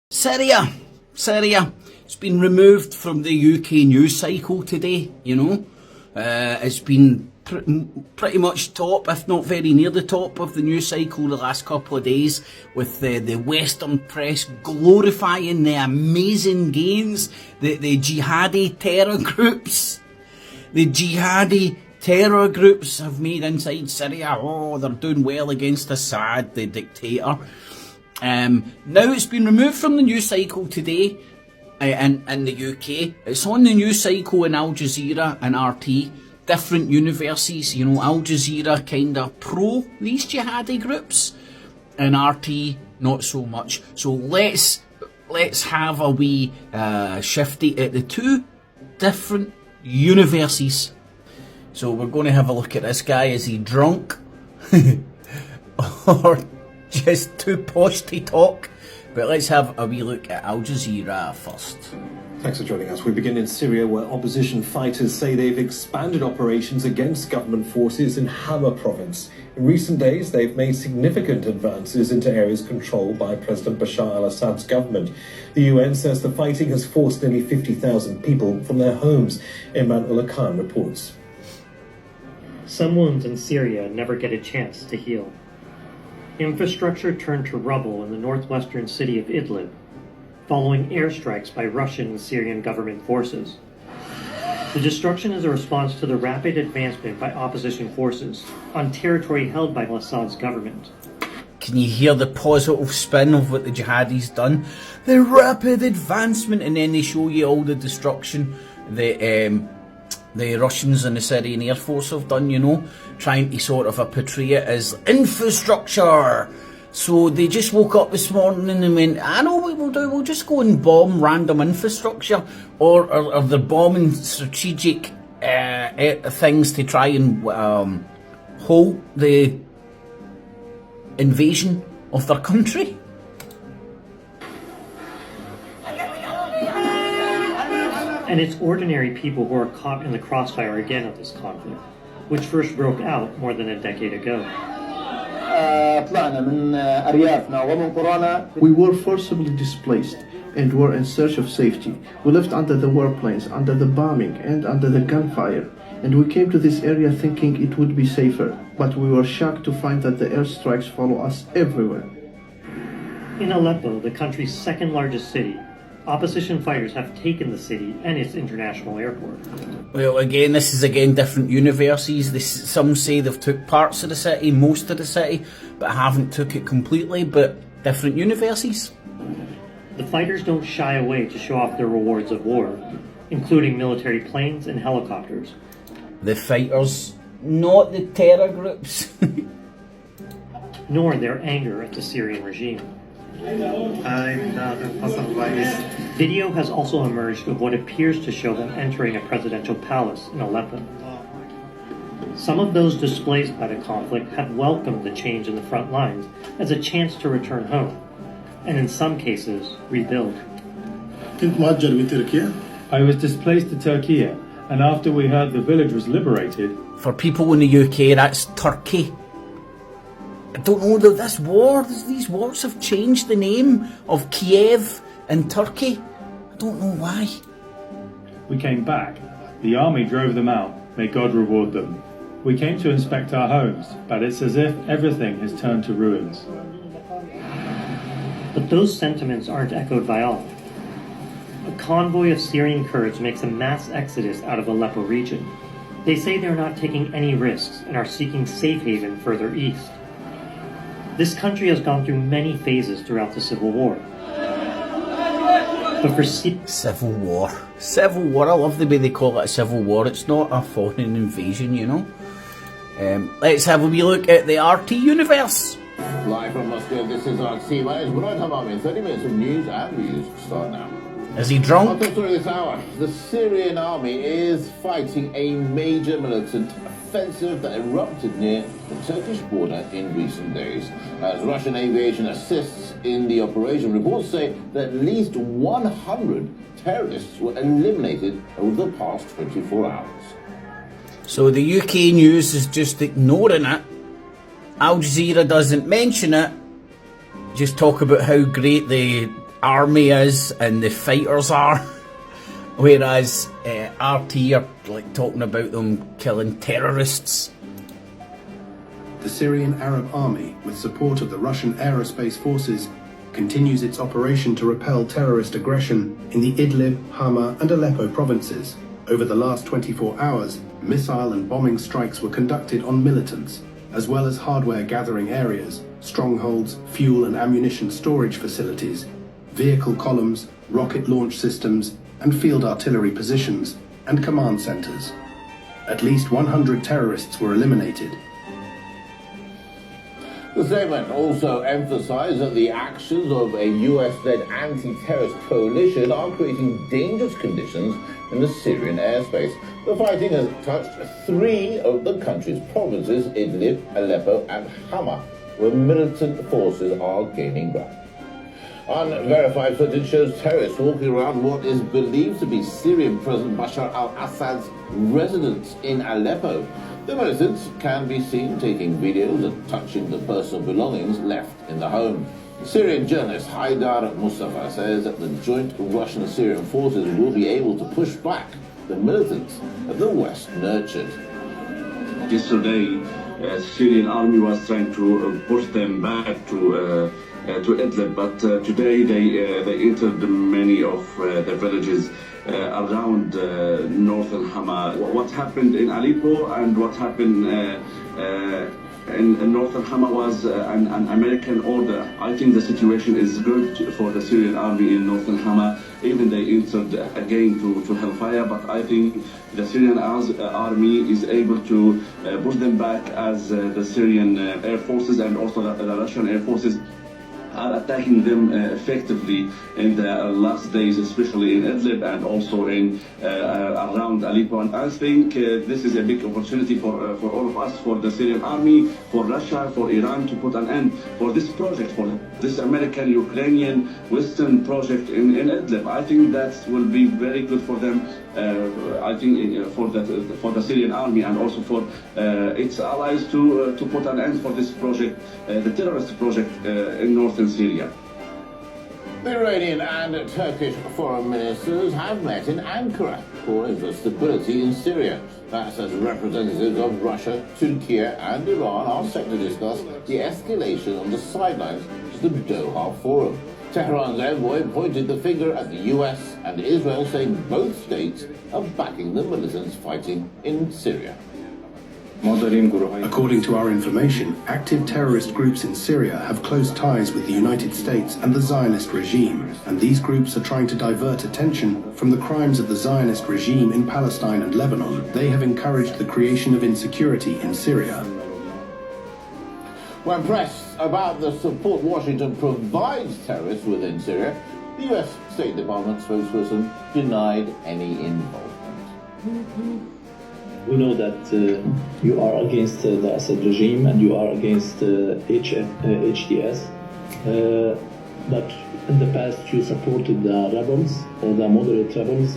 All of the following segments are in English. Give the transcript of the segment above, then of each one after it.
Syria, it's been removed from the UK news cycle today, you know. It's been pretty much top, if not very near the top of the news cycle the last couple of days, with the Western press glorifying the amazing gains that the jihadi terror groups have made inside Syria. Oh, they're doing well against Assad, the dictator. Now it's been removed from the news cycle today in the UK. It's on the news cycle in Al Jazeera and RT, different universes. You know, Al Jazeera kind of pro these jihadi groups, and RT not so much. So let's have a wee shifty at the two different universes. So we're going to have a look at this guy. Is he drunk? Or just too posh to talk? But let's have a wee look at Al Jazeera first. Thanks for joining us. We begin in Syria, where opposition fighters say they've expanded operations against government forces in Hama province. In recent days, they've made significant advances into areas controlled by President Bashar al-Assad's government. The UN says the fighting has forced nearly 50,000 people from their homes. Imran Ullah Khan reports. Some wounds in Syria never get a chance to heal. Infrastructure turned to rubble in the northwestern city of Idlib, following airstrikes by Russian and Syrian government forces. The destruction is a response to the rapid advancement by opposition forces on territory held by Assad's government. Can you hear the positive spin of what the jihadis done? The rapid advancement, and then they show you all the destruction the Russians and the Syrian Air Force have done, you know, trying to sort of portray it as infrastructure. So they just woke up this morning and went, I know what we'll do, we'll just go and bomb random infrastructure, or they're bombing strategic things to try and halt the invasion of their country. And it's ordinary people who are caught in the crossfire again of this conflict, which first broke out more than a decade ago. We were forcibly displaced and were in search of safety. We lived under the warplanes, under the bombing, and under the gunfire. And we came to this area thinking it would be safer, but we were shocked to find that the airstrikes follow us everywhere. In Aleppo, the country's second largest city, opposition fighters have taken the city and its international airport. Well, again, this is different universes. Some say they've took parts of the city, most of the city, but haven't took it completely, but different universes. The fighters don't shy away to show off their rewards of war, including military planes and helicopters. The fighters, not the terror groups. Nor their anger at the Syrian regime. Video has also emerged of what appears to show them entering a presidential palace in Aleppo. Some of those displaced by the conflict have welcomed the change in the front lines as a chance to return home, and in some cases, rebuild. I was displaced to Turkey, and after we heard the village was liberated... For people in the UK, that's Turkey. I don't know, these wars have changed the name of Kiev and Turkey. I don't know why. We came back. The army drove them out. May God reward them. We came to inspect our homes, but it's as if everything has turned to ruins. But those sentiments aren't echoed by all. A convoy of Syrian Kurds makes a mass exodus out of Aleppo region. They say they're not taking any risks and are seeking safe haven further east. This country has gone through many phases throughout the Civil War. But for Civil War. I love the way they call it a civil war. It's not a foreign invasion, you know. Let's have a wee look at the RT universe. Live from Moscow, this is RT. My name is Brian Hamam. 30 minutes of news and views start now. Is he drunk? Top story this hour. The Syrian army is fighting a major militant offensive that erupted near the Turkish border in recent days. As Russian aviation assists in the operation, reports say that at least 100 terrorists were eliminated over the past 24 hours. So the UK news is just ignoring it. Al Jazeera doesn't mention it. Just talk about how great the army is and the fighters are, whereas RT are like talking about them killing terrorists. The Syrian Arab Army, with support of the Russian aerospace forces, continues its operation to repel terrorist aggression in the Idlib, Hama and Aleppo provinces. Over the last 24 hours, missile and bombing strikes were conducted on militants, as well as hardware gathering areas, strongholds, fuel and ammunition storage facilities, vehicle columns, rocket launch systems, and field artillery positions, and command centers. At least 100 terrorists were eliminated. The statement also emphasized that the actions of a US-led anti-terrorist coalition are creating dangerous conditions in the Syrian airspace. The fighting has touched 3 of the country's provinces, Idlib, Aleppo and Hama, where militant forces are gaining ground. Unverified footage shows terrorists walking around what is believed to be Syrian President Bashar al-Assad's residence in Aleppo. The militants can be seen taking videos and touching the personal belongings left in the home. Syrian journalist Haidar Mustafa says that the joint Russian-Syrian forces will be able to push back the militants that the West nurtured. Yesterday, the Syrian army was trying to push them back to Idlib, but today they entered many of the villages around northern Hama. What happened in Aleppo and what happened in northern Hama was an American order. I think the situation is good for the Syrian army in northern Hama. Even they entered again to hellfire, but I think the Syrian army is able to push them back as the Syrian air forces and also the Russian air forces are attacking them effectively in the last days, especially in Idlib and also in around Aleppo. And I think this is a big opportunity for all of us, for the Syrian army, for Russia, for Iran, to put an end for this project, for this American, Ukrainian, Western project in Idlib. I think that will be very good for them. I think for the Syrian army and also for its allies to put an end for this project, the terrorist project in northern Syria. The Iranian and Turkish foreign ministers have met in Ankara, calling for stability in Syria. That's as representatives of Russia, Turkey and Iran are set to discuss the escalation on the sidelines of the Doha Forum. Tehran's envoy pointed the finger at the US and Israel, saying both states are backing the militants fighting in Syria. According to our information, active terrorist groups in Syria have close ties with the United States and the Zionist regime, and these groups are trying to divert attention from the crimes of the Zionist regime in Palestine and Lebanon. They have encouraged the creation of insecurity in Syria. When pressed about the support Washington provides terrorists within Syria, the US State Department spokesperson denied any involvement. We know that you are against the Assad regime and you are against HTS, but in the past you supported the rebels or the moderate rebels.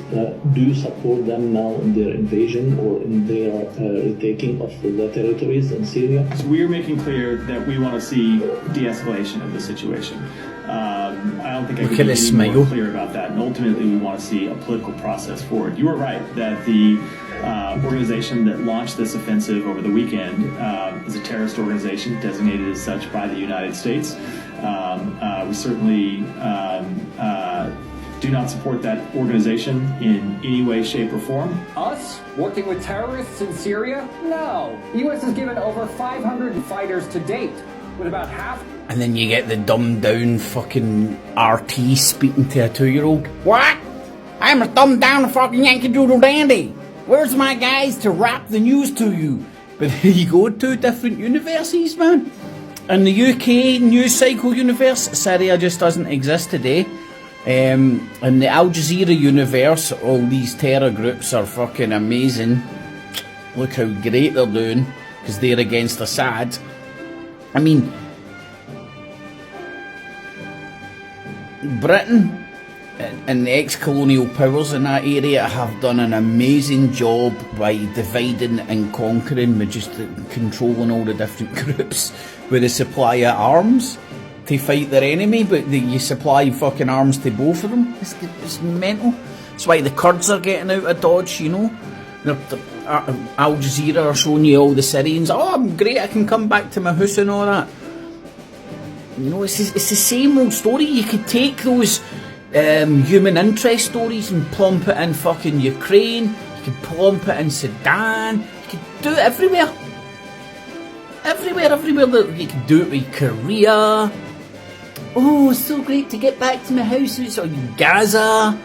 Do you support them now in their invasion or in their retaking of the territories in Syria? So we are making clear that we want to see de-escalation of the situation. I don't think I can be any more clear about that. And ultimately, we want to see a political process forward. You are right that the organization that launched this offensive over the weekend is a terrorist organization designated as such by the United States. We certainly do not support that organization in any way, shape, or form. Us? Working with terrorists in Syria? No. The U.S. has given over 500 fighters to date, with about half. And then you get the dumbed down fucking RT speaking to a 2-year-old. What? I'm a dumbed down fucking Yankee Doodle Dandy. Where's my guys to rap the news to you? But there you go, 2 different universes, man. In the UK news cycle universe, Syria just doesn't exist today. In the Al Jazeera universe, all these terror groups are fucking amazing. Look how great they're doing, because they're against Assad. I mean, Britain and the ex-colonial powers in that area have done an amazing job by dividing and conquering, with just controlling all the different groups with the supply of arms to fight their enemy, but you supply fucking arms to both of them. It's mental. That's why the Kurds are getting out of Dodge, you know. Al Jazeera are showing you all the Syrians. Oh, I'm great, I can come back to my house and all that. You know, it's the same old story. You could take those human interest stories and plump it in fucking Ukraine. You could plump it in Sudan. You could do it everywhere. Everywhere. You could do it with Korea. Oh, it's so great to get back to my house. It's on Gaza,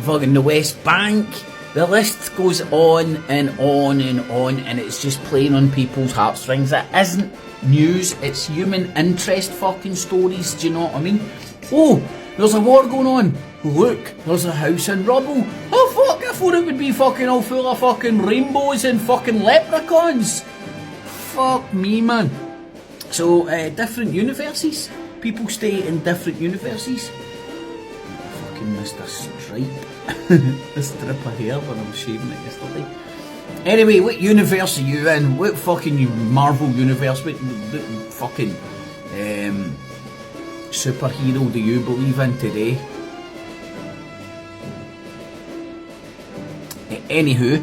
fucking the West Bank. The list goes on and on and on, and it's just playing on people's heartstrings. That isn't news, it's human interest fucking stories, do you know what I mean? Oh, there's a war going on. Look, there's a house in rubble. Oh fuck, I thought it would be fucking all full of fucking rainbows and fucking leprechauns. Fuck me, man. So, different universes. People stay in different universes. Fucking Mr. Stripe. The strip of hair when I was shaving it yesterday. Anyway, what universe are you in? What fucking Marvel universe? What fucking superhero do you believe in today? Anywho,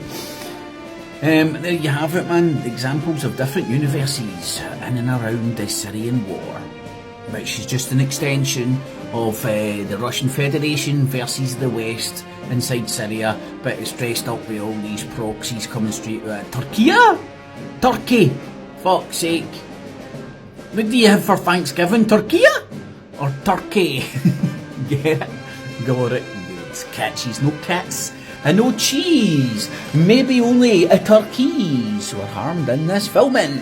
there you have it, man. Examples of different universes in and around the Syrian war, which is just an extension of the Russian Federation versus the West inside Syria, but it's dressed up with all these proxies coming straight out of Turkey! Fuck's sake. What do you have for Thanksgiving? Turkey? Or Turkey? Get it? Got it. It's catchies, no cats. And no cheese. Maybe only a turkeys were harmed in this filming.